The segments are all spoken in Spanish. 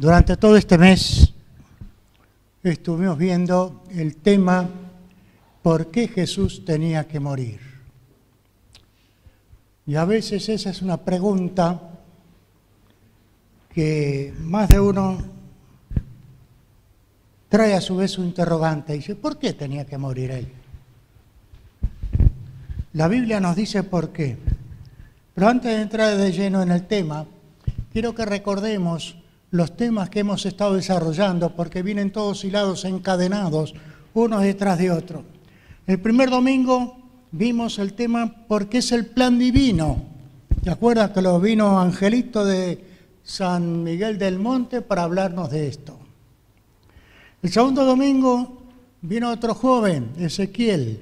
Durante todo este mes estuvimos viendo el tema ¿por qué Jesús tenía que morir? Y a veces esa es una pregunta que más de uno trae a su vez un interrogante y dice, ¿por qué tenía que morir él? La Biblia nos dice por qué. Pero antes de entrar de lleno en el tema, quiero que recordemos los temas que hemos estado desarrollando, porque vienen todos hilados, encadenados, unos detrás de otros. El primer domingo vimos el tema porque es el plan divino. ¿Te acuerdas que lo vino Angelito de San Miguel del Monte para hablarnos de esto? El segundo domingo vino otro joven, Ezequiel,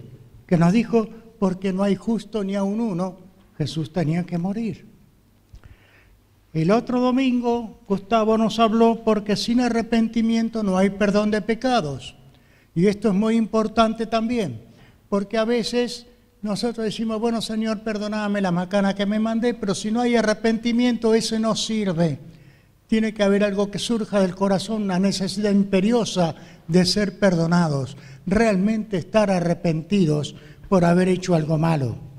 que nos dijo, porque no hay justo ni aun uno, Jesús tenía que morir. El otro domingo, Gustavo nos habló porque sin arrepentimiento no hay perdón de pecados. Y esto es muy importante también, porque a veces nosotros decimos, bueno, Señor, perdóname la macana que me mandé, pero si no hay arrepentimiento, ese no sirve. Tiene que haber algo que surja del corazón, una necesidad imperiosa de ser perdonados, realmente estar arrepentidos por haber hecho algo malo.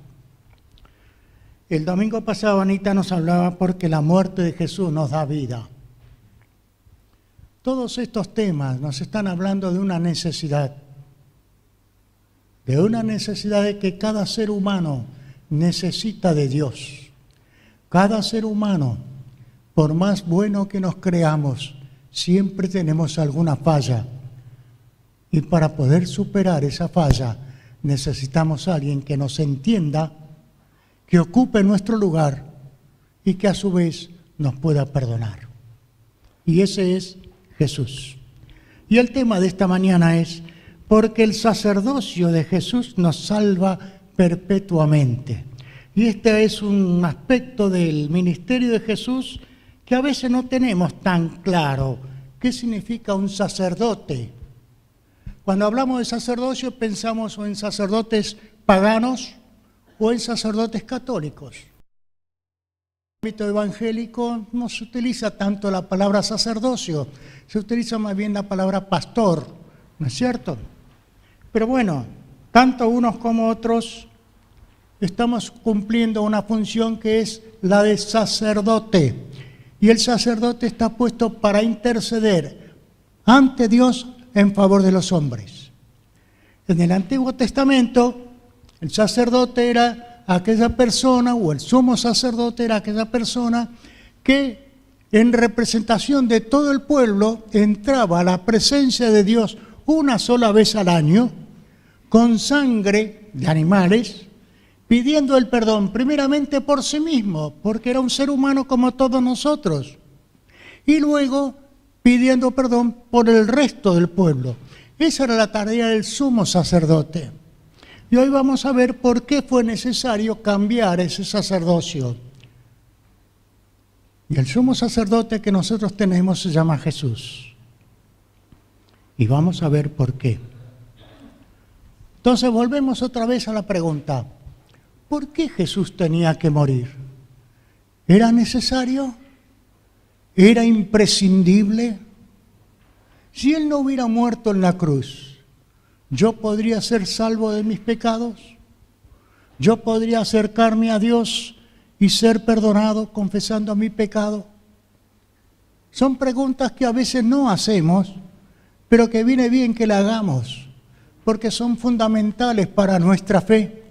El domingo pasado Anita nos hablaba porque la muerte de Jesús nos da vida. Todos estos temas nos están hablando de una necesidad de que cada ser humano necesita de Dios. Cada ser humano, por más bueno que nos creamos, siempre tenemos alguna falla. Y para poder superar esa falla, necesitamos a alguien que nos entienda, que ocupe nuestro lugar y que a su vez nos pueda perdonar. Y ese es Jesús. Y el tema de esta mañana es, porque el sacerdocio de Jesús nos salva perpetuamente. Y este es un aspecto del ministerio de Jesús que a veces no tenemos tan claro. ¿Qué significa un sacerdote? Cuando hablamos de sacerdocio pensamos en sacerdotes paganos o en sacerdotes católicos. En el ámbito evangélico no se utiliza tanto la palabra sacerdocio, se utiliza más bien la palabra pastor, ¿no es cierto? Pero bueno, tanto unos como otros estamos cumpliendo una función que es la de sacerdote. Y el sacerdote está puesto para interceder ante Dios en favor de los hombres. En el Antiguo Testamento, el sacerdote era aquella persona, o el sumo sacerdote era aquella persona que en representación de todo el pueblo entraba a la presencia de Dios una sola vez al año, con sangre de animales, pidiendo el perdón primeramente por sí mismo, porque era un ser humano como todos nosotros, y luego pidiendo perdón por el resto del pueblo. Esa era la tarea del sumo sacerdote. Y hoy vamos a ver por qué fue necesario cambiar ese sacerdocio. Y el sumo sacerdote que nosotros tenemos se llama Jesús. Y vamos a ver por qué. Entonces volvemos otra vez a la pregunta, ¿por qué Jesús tenía que morir? ¿Era necesario? ¿Era imprescindible? Si Él no hubiera muerto en la cruz, ¿yo podría ser salvo de mis pecados? ¿Yo podría acercarme a Dios y ser perdonado confesando mi pecado? Son preguntas que a veces no hacemos, pero que viene bien que la hagamos, porque son fundamentales para nuestra fe.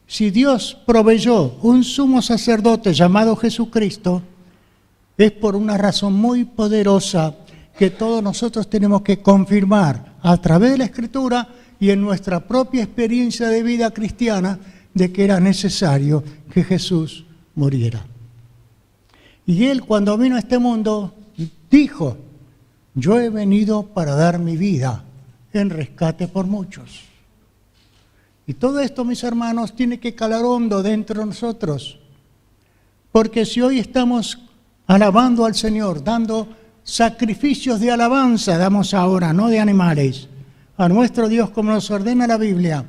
Si Dios proveyó un sumo sacerdote llamado Jesucristo, es por una razón muy poderosa que todos nosotros tenemos que confirmar a través de la Escritura y en nuestra propia experiencia de vida cristiana de que era necesario que Jesús muriera. Y Él, cuando vino a este mundo, dijo, yo he venido para dar mi vida en rescate por muchos. Y todo esto, mis hermanos, tiene que calar hondo dentro de nosotros. Porque si hoy estamos alabando al Señor, dando sacrificios de alabanza, damos ahora, no de animales, a nuestro Dios como nos ordena la Biblia,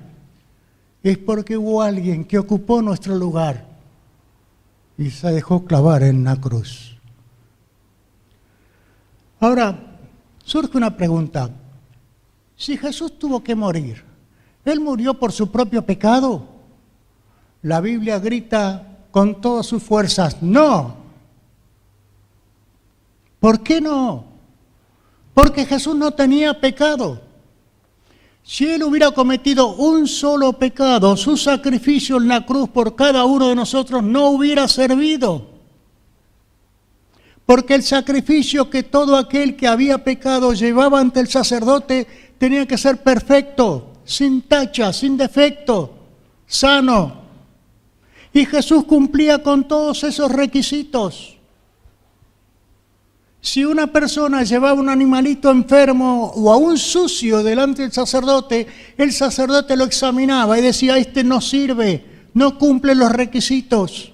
es porque hubo alguien que ocupó nuestro lugar y se dejó clavar en la cruz. Ahora, surge una pregunta. Si Jesús tuvo que morir, ¿Él murió por su propio pecado? La Biblia grita con todas sus fuerzas, ¡no! ¿Por qué no? Porque Jesús no tenía pecado. Si Él hubiera cometido un solo pecado, su sacrificio en la cruz por cada uno de nosotros no hubiera servido. Porque el sacrificio que todo aquel que había pecado llevaba ante el sacerdote tenía que ser perfecto, sin tacha, sin defecto, sano. Y Jesús cumplía con todos esos requisitos. Si una persona llevaba un animalito enfermo o aún sucio delante del sacerdote, el sacerdote lo examinaba y decía, este no sirve, no cumple los requisitos.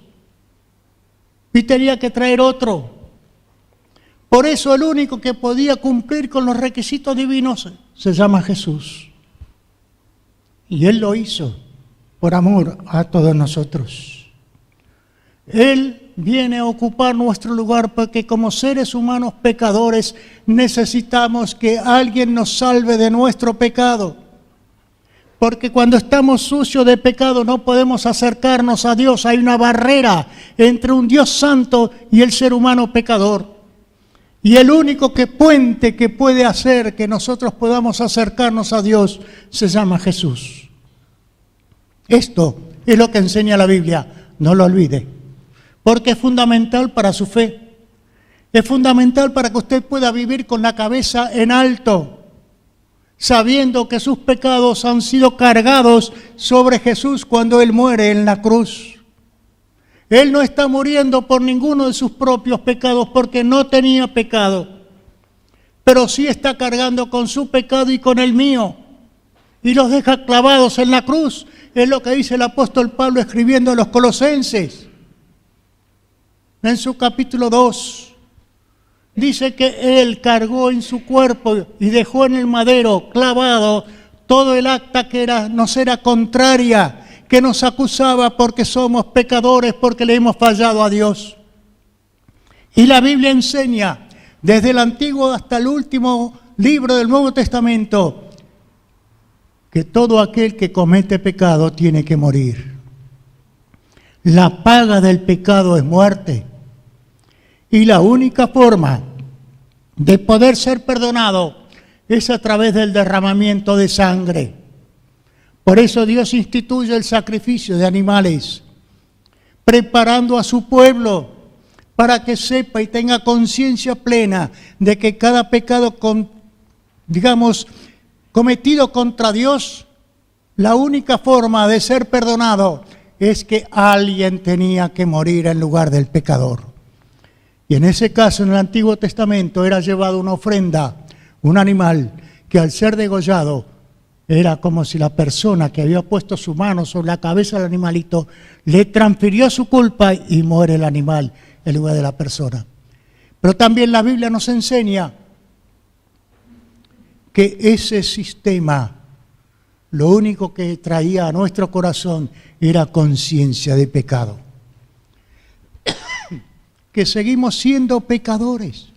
Y tenía que traer otro. Por eso el único que podía cumplir con los requisitos divinos se llama Jesús. Y Él lo hizo por amor a todos nosotros. Él viene a ocupar nuestro lugar porque como seres humanos pecadores necesitamos que alguien nos salve de nuestro pecado. Porque cuando estamos sucios de pecado no podemos acercarnos a Dios. Hay una barrera entre un Dios santo y el ser humano pecador. Y el único puente que puede hacer que nosotros podamos acercarnos a Dios se llama Jesús. Esto es lo que enseña la Biblia, no lo olvide. Porque es fundamental para su fe. Es fundamental para que usted pueda vivir con la cabeza en alto, sabiendo que sus pecados han sido cargados sobre Jesús cuando Él muere en la cruz. Él no está muriendo por ninguno de sus propios pecados porque no tenía pecado, pero sí está cargando con su pecado y con el mío, y los deja clavados en la cruz. Es lo que dice el apóstol Pablo escribiendo a los Colosenses. En su capítulo 2, dice que Él cargó en su cuerpo y dejó en el madero clavado todo el acta que nos era contraria, que nos acusaba porque somos pecadores, porque le hemos fallado a Dios. Y la Biblia enseña, desde el Antiguo hasta el último libro del Nuevo Testamento, que todo aquel que comete pecado tiene que morir. La paga del pecado es muerte. Y la única forma de poder ser perdonado es a través del derramamiento de sangre. Por eso Dios instituye el sacrificio de animales, preparando a su pueblo para que sepa y tenga conciencia plena de que cada pecado, cometido contra Dios, la única forma de ser perdonado es que alguien tenía que morir en lugar del pecador. Y en ese caso, en el Antiguo Testamento, era llevado una ofrenda, un animal, que al ser degollado, era como si la persona que había puesto su mano sobre la cabeza del animalito le transfirió su culpa y muere el animal en lugar de la persona. Pero también la Biblia nos enseña que ese sistema, lo único que traía a nuestro corazón era conciencia de pecado. Que seguimos siendo pecadores.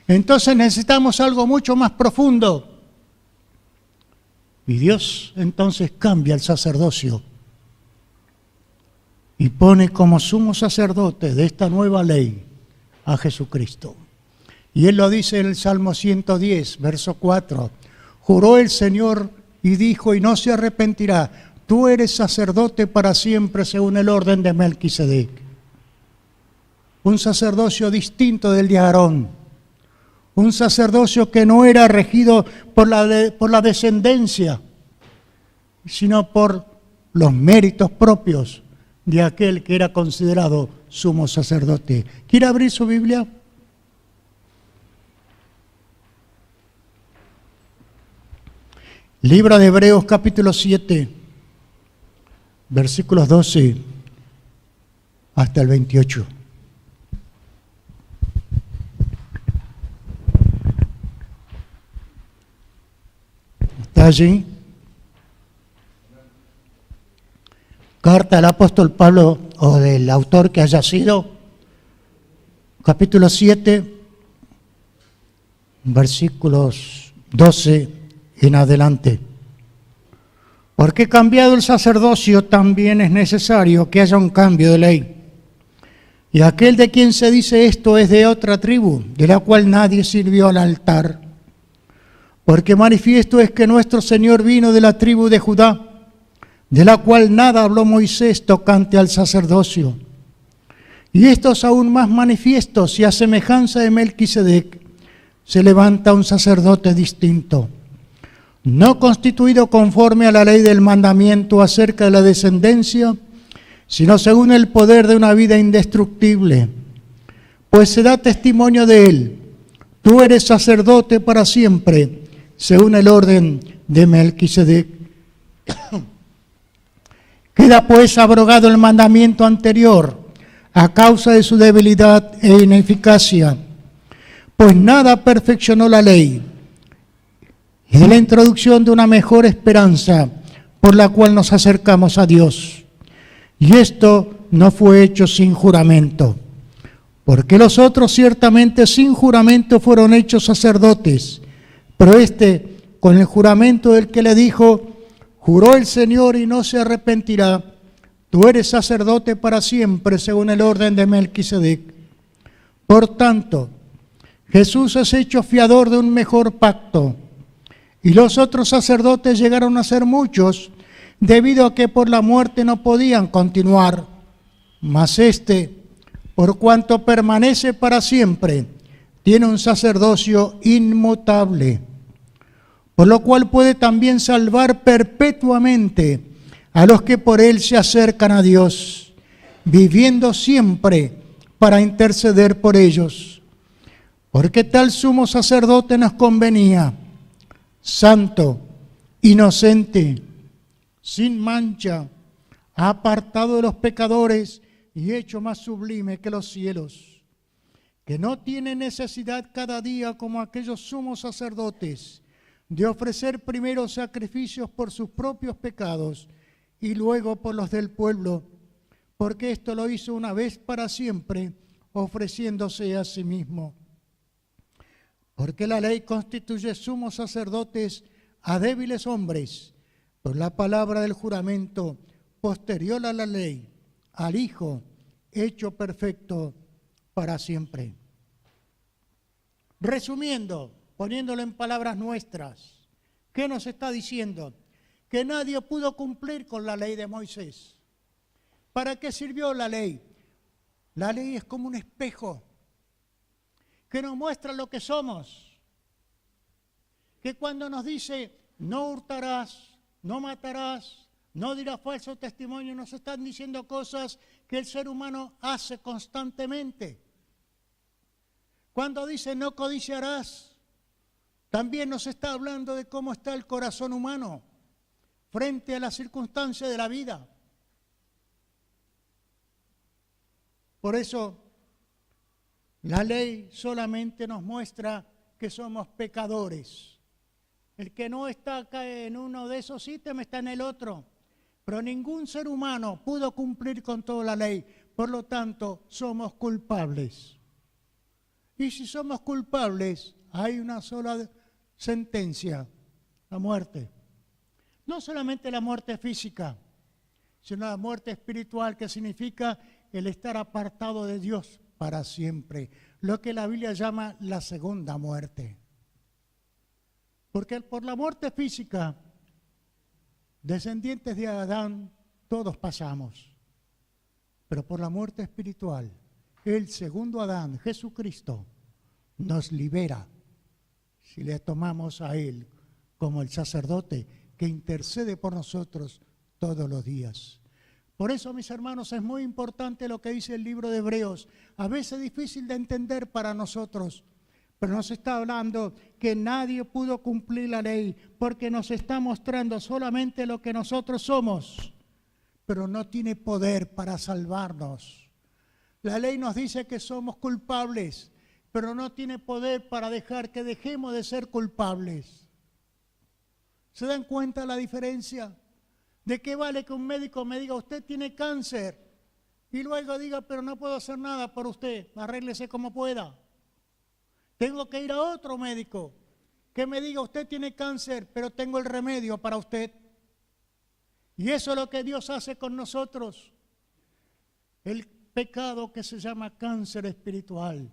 Entonces necesitamos algo mucho más profundo. Y Dios entonces cambia el sacerdocio y pone como sumo sacerdote de esta nueva ley a Jesucristo. Y Él lo dice en el Salmo 110, verso 4. Juró el Señor y dijo, y no se arrepentirá, tú eres sacerdote para siempre según el orden de Melquisedec. Un sacerdocio distinto del de Aarón. Un sacerdocio que no era regido por la descendencia, sino por los méritos propios de aquel que era considerado sumo sacerdote. ¿Quiere abrir su Biblia? Libro de Hebreos, capítulo 7, versículos 12 hasta el 28. ¿Está allí? Carta del apóstol Pablo, o del autor que haya sido, capítulo 7, versículos 12 en adelante. Porque cambiado el sacerdocio, también es necesario que haya un cambio de ley. Y aquel de quien se dice esto es de otra tribu, de la cual nadie sirvió al altar. Porque manifiesto es que nuestro Señor vino de la tribu de Judá, de la cual nada habló Moisés tocante al sacerdocio. Y esto es aún más manifiesto si a semejanza de Melquisedec se levanta un sacerdote distinto, no constituido conforme a la ley del mandamiento acerca de la descendencia, sino según el poder de una vida indestructible. Pues se da testimonio de él: tú eres sacerdote para siempre, según el orden de Melquisedec. Queda pues abrogado el mandamiento anterior a causa de su debilidad e ineficacia, pues nada perfeccionó la ley, y de la introducción de una mejor esperanza por la cual nos acercamos a Dios. Y esto no fue hecho sin juramento, porque los otros ciertamente sin juramento fueron hechos sacerdotes, pero este con el juramento del que le dijo: juró el Señor y no se arrepentirá, tú eres sacerdote para siempre, según el orden de Melquisedec. Por tanto, Jesús es hecho fiador de un mejor pacto, y los otros sacerdotes llegaron a ser muchos, debido a que por la muerte no podían continuar. Mas este, por cuanto permanece para siempre, tiene un sacerdocio inmutable, por lo cual puede también salvar perpetuamente a los que por él se acercan a Dios, viviendo siempre para interceder por ellos. Porque tal sumo sacerdote nos convenía, santo, inocente, sin mancha, apartado de los pecadores y hecho más sublime que los cielos, que no tiene necesidad cada día, como aquellos sumos sacerdotes, de ofrecer primero sacrificios por sus propios pecados y luego por los del pueblo, porque esto lo hizo una vez para siempre, ofreciéndose a sí mismo. Porque la ley constituye sumos sacerdotes a débiles hombres, por la palabra del juramento posterior a la ley, al Hijo, hecho perfecto para siempre. Resumiendo, poniéndolo en palabras nuestras, ¿qué nos está diciendo? Que nadie pudo cumplir con la ley de Moisés. ¿Para qué sirvió la ley? La ley es como un espejo que nos muestra lo que somos. Que cuando nos dice, no hurtarás, no matarás, no dirás falso testimonio, nos están diciendo cosas que el ser humano hace constantemente. Cuando dice, no codiciarás, también nos está hablando de cómo está el corazón humano frente a las circunstancias de la vida. Por eso, la ley solamente nos muestra que somos pecadores. El que no está acá en uno de esos ítems está en el otro. Pero ningún ser humano pudo cumplir con toda la ley. Por lo tanto, somos culpables. Y si somos culpables, hay una sola sentencia: la muerte. No solamente la muerte física, sino la muerte espiritual, que significa el estar apartado de Dios para siempre. Lo que la Biblia llama la segunda muerte. Porque por la muerte física, descendientes de Adán, todos pasamos. Pero por la muerte espiritual, el segundo Adán, Jesucristo, nos libera si le tomamos a Él como el sacerdote que intercede por nosotros todos los días. Por eso, mis hermanos, es muy importante lo que dice el libro de Hebreos. A veces difícil de entender para nosotros, pero nos está hablando que nadie pudo cumplir la ley porque nos está mostrando solamente lo que nosotros somos, pero no tiene poder para salvarnos. La ley nos dice que somos culpables, pero no tiene poder para dejar que dejemos de ser culpables. ¿Se dan cuenta la diferencia? ¿De qué vale que un médico me diga, usted tiene cáncer? Y luego diga, pero no puedo hacer nada por usted, arréglese como pueda. Tengo que ir a otro médico que me diga, usted tiene cáncer, pero tengo el remedio para usted. Y eso es lo que Dios hace con nosotros. El pecado que se llama cáncer espiritual,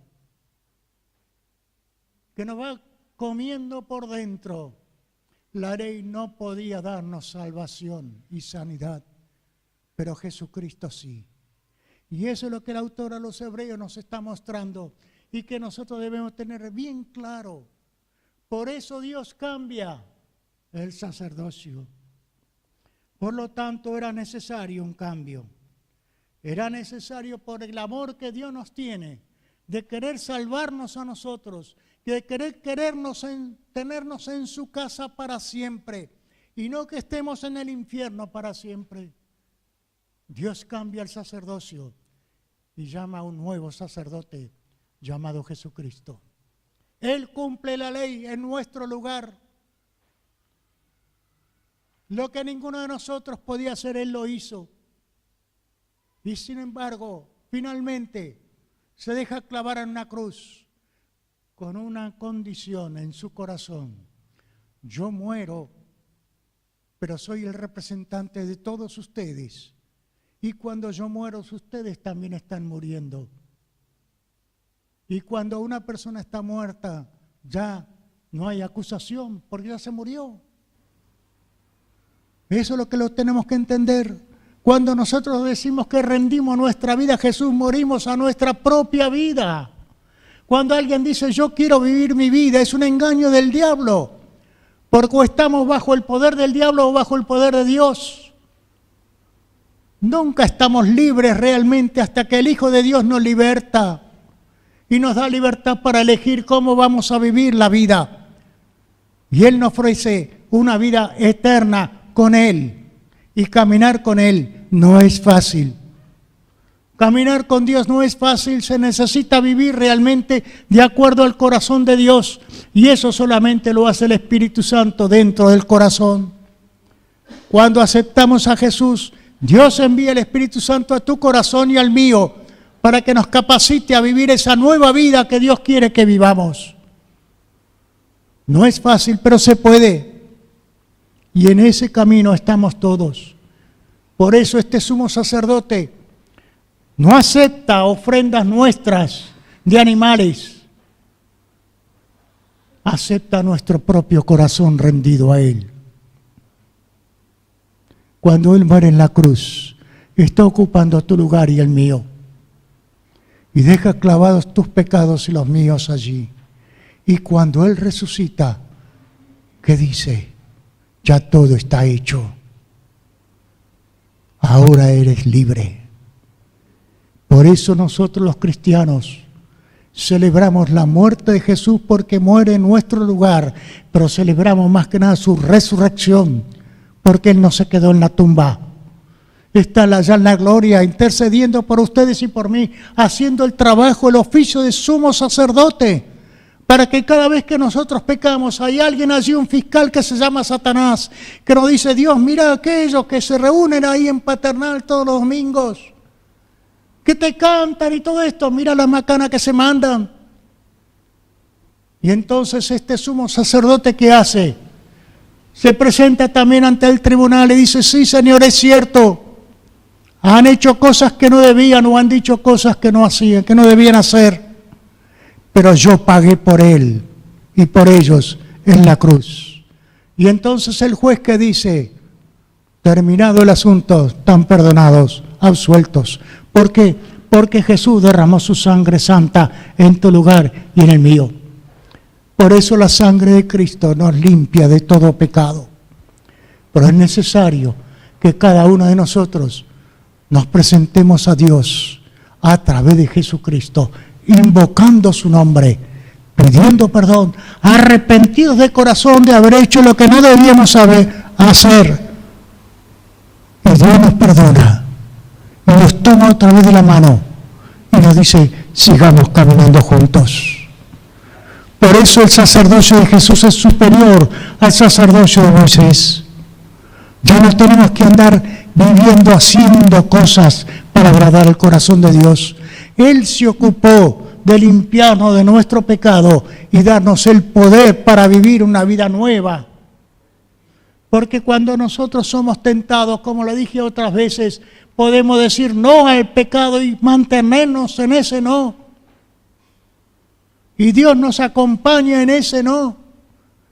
que nos va comiendo por dentro. La ley no podía darnos salvación y sanidad, pero Jesucristo sí. Y eso es lo que el autor a los Hebreos nos está mostrando y que nosotros debemos tener bien claro. Por eso Dios cambia el sacerdocio. Por lo tanto, era necesario un cambio. Era necesario por el amor que Dios nos tiene, de querer salvarnos a nosotros, de querer tenernos en su casa para siempre y no que estemos en el infierno para siempre. Dios cambia el sacerdocio y llama a un nuevo sacerdote llamado Jesucristo. Él cumple la ley en nuestro lugar. Lo que ninguno de nosotros podía hacer, Él lo hizo. Y sin embargo, finalmente se deja clavar en una cruz con una condición en su corazón. Yo muero, pero soy el representante de todos ustedes. Y cuando yo muero, ustedes también están muriendo. Y cuando una persona está muerta, ya no hay acusación, porque ya se murió. Eso es lo que lo tenemos que entender. Cuando nosotros decimos que rendimos nuestra vida a Jesús, morimos a nuestra propia vida. Cuando alguien dice, yo quiero vivir mi vida, es un engaño del diablo. Porque o estamos bajo el poder del diablo o bajo el poder de Dios. Nunca estamos libres realmente hasta que el Hijo de Dios nos liberta. Y nos da libertad para elegir cómo vamos a vivir la vida. Y Él nos ofrece una vida eterna con Él. Y caminar con Él no es fácil. Caminar con Dios no es fácil, se necesita vivir realmente de acuerdo al corazón de Dios. Y eso solamente lo hace el Espíritu Santo dentro del corazón. Cuando aceptamos a Jesús, Dios envía el Espíritu Santo a tu corazón y al mío para que nos capacite a vivir esa nueva vida que Dios quiere que vivamos. No es fácil, pero se puede. Y en ese camino estamos todos. Por eso este sumo sacerdote no acepta ofrendas nuestras de animales. Acepta nuestro propio corazón rendido a Él. Cuando Él muere en la cruz, está ocupando tu lugar y el mío. Y deja clavados tus pecados y los míos allí. Y cuando Él resucita, ¿qué dice? Ya todo está hecho. Ahora eres libre. Por eso nosotros los cristianos celebramos la muerte de Jesús porque muere en nuestro lugar, pero celebramos más que nada su resurrección porque Él no se quedó en la tumba. Está allá en la gloria, intercediendo por ustedes y por mí, haciendo el trabajo, el oficio de sumo sacerdote, para que cada vez que nosotros pecamos, hay alguien allí, un fiscal que se llama Satanás, que nos dice, Dios, mira a aquellos que se reúnen ahí en Paternal todos los domingos, que te cantan y todo esto, mira la macana que se mandan. Y entonces este sumo sacerdote, ¿qué hace? Se presenta también ante el tribunal y dice, sí, Señor, es cierto, han hecho cosas que no debían o han dicho cosas que no hacían, que no debían hacer, pero yo pagué por él y por ellos en la cruz. Y entonces el juez que dice, terminado el asunto, están perdonados, absueltos. ¿Por qué? Porque Jesús derramó su sangre santa en tu lugar y en el mío. Por eso la sangre de Cristo nos limpia de todo pecado. Pero es necesario que cada uno de nosotros nos presentemos a Dios a través de Jesucristo, invocando su nombre, pidiendo perdón, arrepentidos de corazón de haber hecho lo que no debíamos hacer. Y Dios nos perdona y nos toma otra vez de la mano y nos dice, sigamos caminando juntos. Por eso el sacerdocio de Jesús es superior al sacerdocio de Moisés. Ya no tenemos que andar haciendo cosas para agradar el corazón de Dios. Él se ocupó de limpiarnos de nuestro pecado y darnos el poder para vivir una vida nueva. Porque cuando nosotros somos tentados, como lo dije otras veces, podemos decir no al pecado y mantenernos en ese no. Y Dios nos acompaña en ese no.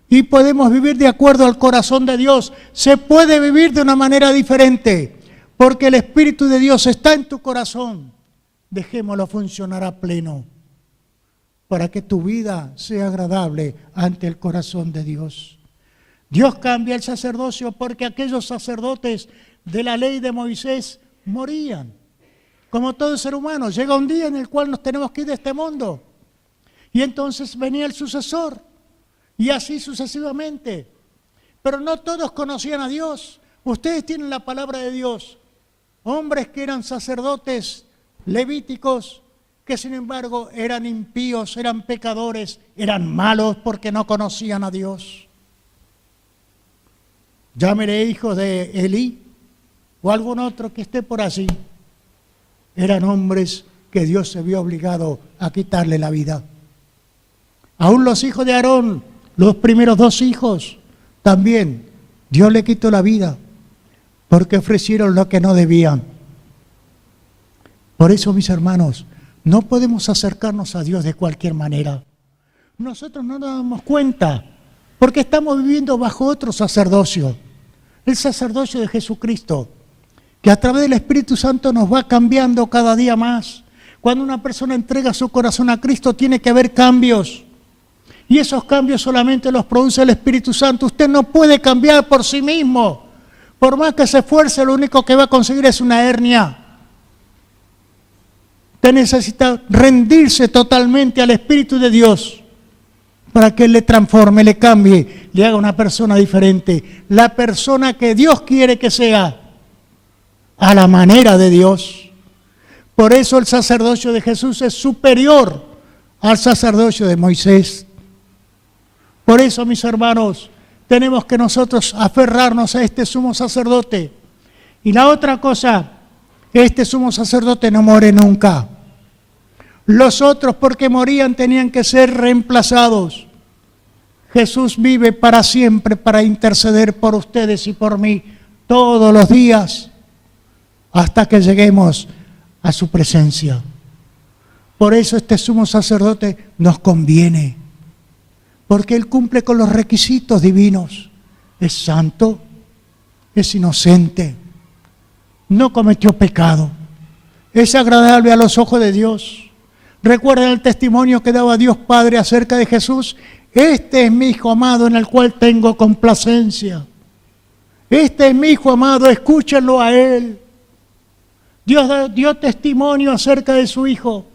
Y podemos vivir de acuerdo al corazón de Dios. Se puede vivir de una manera diferente, porque el Espíritu de Dios está en tu corazón. Dejémoslo funcionar a pleno, para que tu vida sea agradable ante el corazón de Dios. Dios cambia el sacerdocio porque aquellos sacerdotes de la ley de Moisés morían. Como todo ser humano, llega un día en el cual nos tenemos que ir de este mundo. Y entonces venía el sucesor. Y así sucesivamente. Pero no todos conocían a Dios. Ustedes tienen la palabra de Dios. Hombres que eran sacerdotes levíticos, que sin embargo eran impíos, eran pecadores, eran malos porque no conocían a Dios. Llámele hijos de Elí o algún otro que esté por allí. Eran hombres que Dios se vio obligado a quitarle la vida. Aún los hijos de Aarón, los primeros 2 hijos, también Dios le quitó la vida porque ofrecieron lo que no debían. Por eso, mis hermanos, no podemos acercarnos a Dios de cualquier manera. Nosotros no nos damos cuenta porque estamos viviendo bajo otro sacerdocio, el sacerdocio de Jesucristo, que a través del Espíritu Santo nos va cambiando cada día más. Cuando una persona entrega su corazón a Cristo, tiene que haber cambios. Y esos cambios solamente los produce el Espíritu Santo. Usted no puede cambiar por sí mismo. Por más que se esfuerce, lo único que va a conseguir es una hernia. Usted necesita rendirse totalmente al Espíritu de Dios para que Él le transforme, le cambie, le haga una persona diferente. La persona que Dios quiere que sea, a la manera de Dios. Por eso el sacerdocio de Jesús es superior al sacerdocio de Moisés. Por eso, mis hermanos, tenemos que nosotros aferrarnos a este sumo sacerdote. Y la otra cosa, este sumo sacerdote no muere nunca. Los otros, porque morían, tenían que ser reemplazados. Jesús vive para siempre para interceder por ustedes y por mí todos los días hasta que lleguemos a su presencia. Por eso este sumo sacerdote nos conviene, porque Él cumple con los requisitos divinos. Es santo, es inocente, no cometió pecado, es agradable a los ojos de Dios. ¿Recuerdan el testimonio que daba Dios Padre acerca de Jesús? Este es mi Hijo amado en el cual tengo complacencia. Este es mi Hijo amado, escúchenlo a Él. Dios dio testimonio acerca de su Hijo.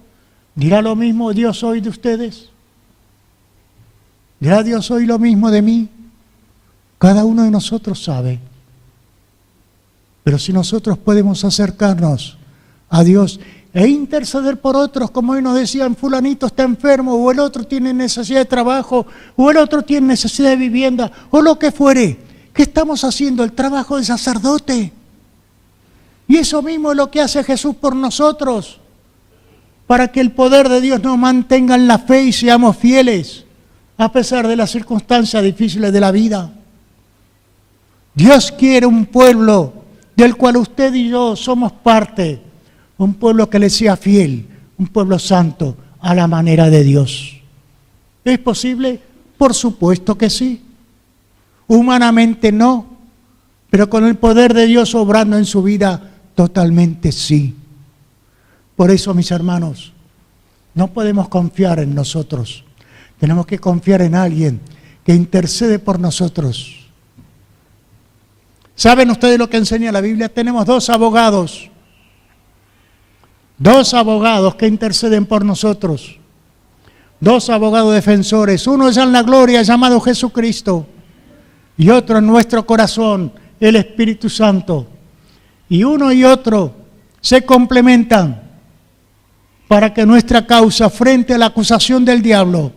¿Dirá lo mismo Dios hoy de ustedes? ¿Dirá Dios hoy lo mismo de mí? Cada uno de nosotros sabe. Pero si nosotros podemos acercarnos a Dios e interceder por otros, como hoy nos decían, fulanito está enfermo, o el otro tiene necesidad de trabajo, o el otro tiene necesidad de vivienda, o lo que fuere, ¿qué estamos haciendo? El trabajo del sacerdote. Y eso mismo es lo que hace Jesús por nosotros, para que el poder de Dios nos mantenga en la fe y seamos fieles, a pesar de las circunstancias difíciles de la vida. Dios quiere un pueblo del cual usted y yo somos parte, un pueblo que le sea fiel, un pueblo santo, a la manera de Dios. ¿Es posible? Por supuesto que sí. Humanamente no, pero con el poder de Dios obrando en su vida, totalmente sí. Por eso, mis hermanos, no podemos confiar en nosotros. Tenemos que confiar en alguien que intercede por nosotros. ¿Saben ustedes lo que enseña la Biblia? Tenemos 2 abogados. 2 abogados que interceden por nosotros. 2 abogados defensores. Uno es en la gloria, llamado Jesucristo. Y otro en nuestro corazón, el Espíritu Santo. Y uno y otro se complementan para que nuestra causa frente a la acusación del diablo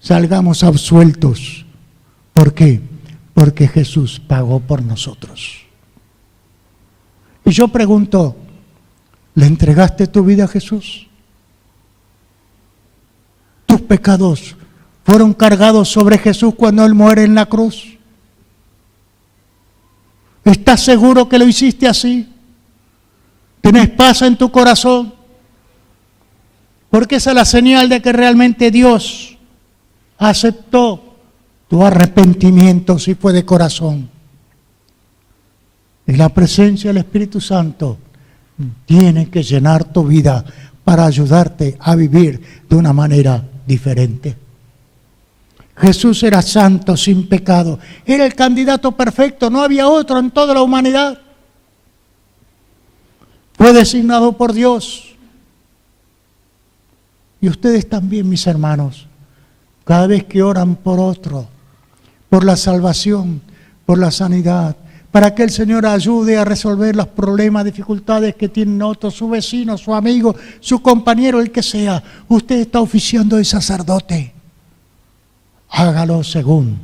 salgamos absueltos. ¿Por qué? Porque Jesús pagó por nosotros. Y yo pregunto, ¿le entregaste tu vida a Jesús? tus pecados fueron cargados sobre Jesús cuando Él muere en la cruz? ¿Estás seguro que lo hiciste así? ¿Tienes paz en tu corazón? Porque esa es la señal de que realmente Dios aceptó tu arrepentimiento si fue de corazón. Y la presencia del Espíritu Santo tiene que llenar tu vida para ayudarte a vivir de una manera diferente. Jesús era santo, sin pecado. Era el candidato perfecto, no había otro en toda la humanidad. Fue designado por Dios. Y ustedes también, mis hermanos, cada vez que oran por otro, por la salvación, por la sanidad, para que el Señor ayude a resolver los problemas, dificultades que tienen otros, su vecino, su amigo, su compañero, el que sea, usted está oficiando de sacerdote. Hágalo según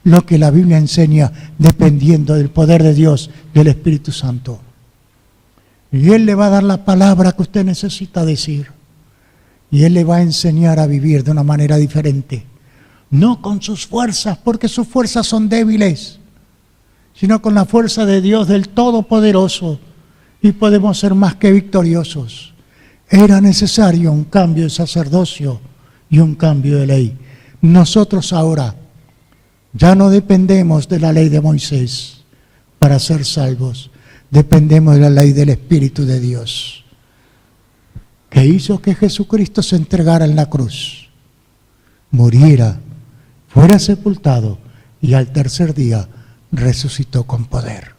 lo que la Biblia enseña, dependiendo del poder de Dios, del Espíritu Santo. Y Él le va a dar la palabra que usted necesita decir. Y Él le va a enseñar a vivir de una manera diferente. No con sus fuerzas, porque sus fuerzas son débiles, sino con la fuerza de Dios, del Todopoderoso. Y podemos ser más que victoriosos. Era necesario un cambio de sacerdocio y un cambio de ley. Nosotros ahora ya no dependemos de la ley de Moisés para ser salvos. Dependemos de la ley del Espíritu de Dios, que hizo que Jesucristo se entregara en la cruz, muriera, fuera sepultado y al tercer día resucitó con poder.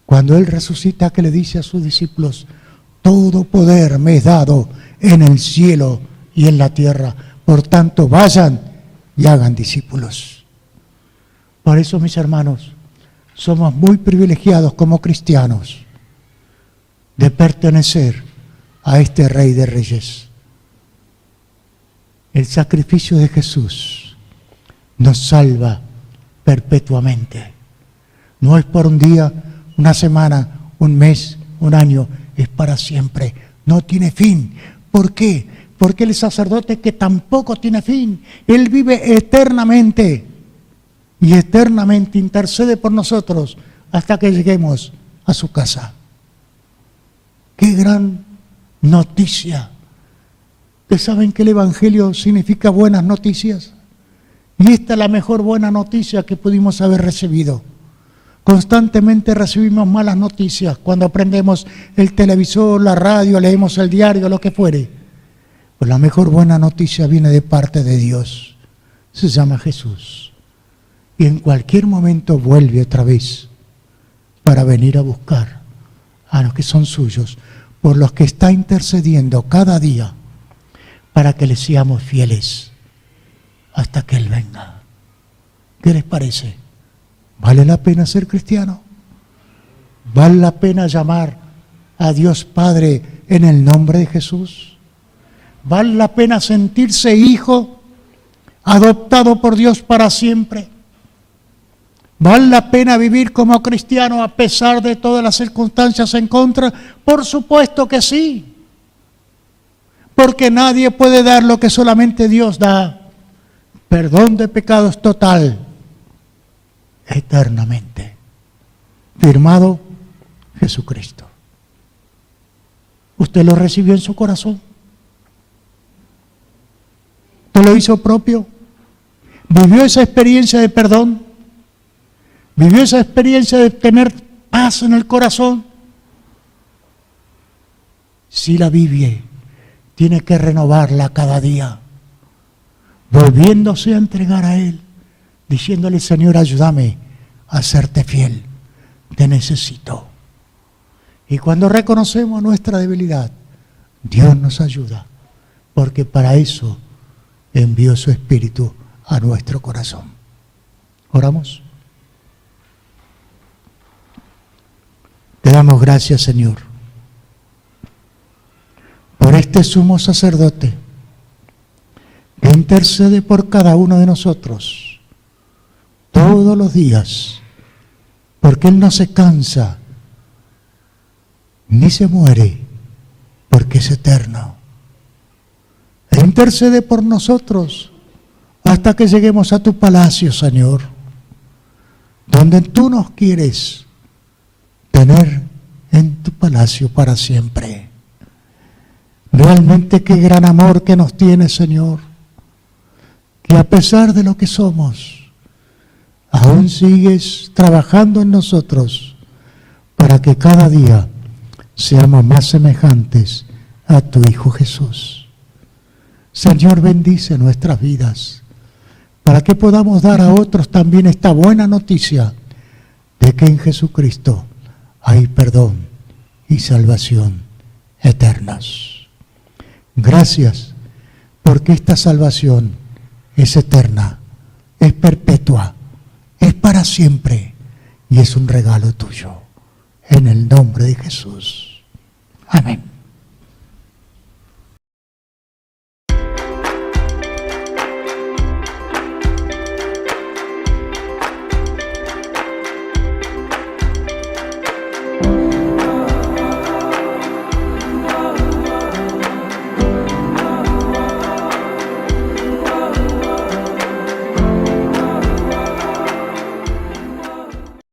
Cuando Él resucita, ¿qué le dice a sus discípulos? Todo poder me es dado en el cielo y en la tierra. Por tanto, vayan y hagan discípulos. Por eso, mis hermanos, somos muy privilegiados como cristianos de pertenecer a este Rey de Reyes. El sacrificio de Jesús nos salva perpetuamente. No es por un día, una semana, un mes, un año, es para siempre. No tiene fin. ¿Por qué? Porque Él es sacerdote que tampoco tiene fin. Él vive eternamente y eternamente intercede por nosotros hasta que lleguemos a su casa. ¡Qué gran noticia! ¿Ustedes saben que el Evangelio significa buenas noticias? Y esta es la mejor buena noticia que pudimos haber recibido. Constantemente recibimos malas noticias cuando prendemos el televisor, la radio, leemos el diario, lo que fuere. Pues la mejor buena noticia viene de parte de Dios. Se llama Jesús. Y en cualquier momento vuelve otra vez para venir a buscar a los que son suyos, por los que está intercediendo cada día para que le seamos fieles hasta que Él venga. ¿Qué les parece? ¿Vale la pena ser cristiano? ¿Vale la pena llamar a Dios Padre en el nombre de Jesús? ¿Vale la pena sentirse hijo, adoptado por Dios para siempre? ¿Vale la pena vivir como cristiano a pesar de todas las circunstancias en contra? Por supuesto que sí. Porque nadie puede dar lo que solamente Dios da. Perdón de pecados total, eternamente. Firmado Jesucristo. ¿Usted lo recibió en su corazón? ¿Usted lo hizo propio? ¿Vivió esa experiencia de perdón? ¿Vivió esa experiencia de tener paz en el corazón? Si la vive, tiene que renovarla cada día, volviéndose a entregar a Él, diciéndole: Señor, ayúdame a serte fiel, te necesito. Y cuando reconocemos nuestra debilidad, Dios nos ayuda, porque para eso envió su Espíritu a nuestro corazón. ¿Oramos? Te damos gracias, Señor, por este sumo sacerdote que intercede por cada uno de nosotros todos los días, porque Él no se cansa ni se muere, porque es eterno. Él Intercede por nosotros hasta que lleguemos a tu palacio, Señor, donde tú nos quieres tener en tu palacio para siempre. Realmente qué gran amor que nos tienes, Señor, que a pesar de lo que somos, aún sigues trabajando en nosotros para que cada día seamos más semejantes a tu Hijo Jesús. Señor, bendice nuestras vidas para que podamos dar a otros también esta buena noticia de que en Jesucristo hay perdón y salvación eternas. Gracias, porque esta salvación es eterna, es perpetua, es para siempre y es un regalo tuyo. En el nombre de Jesús. Amén.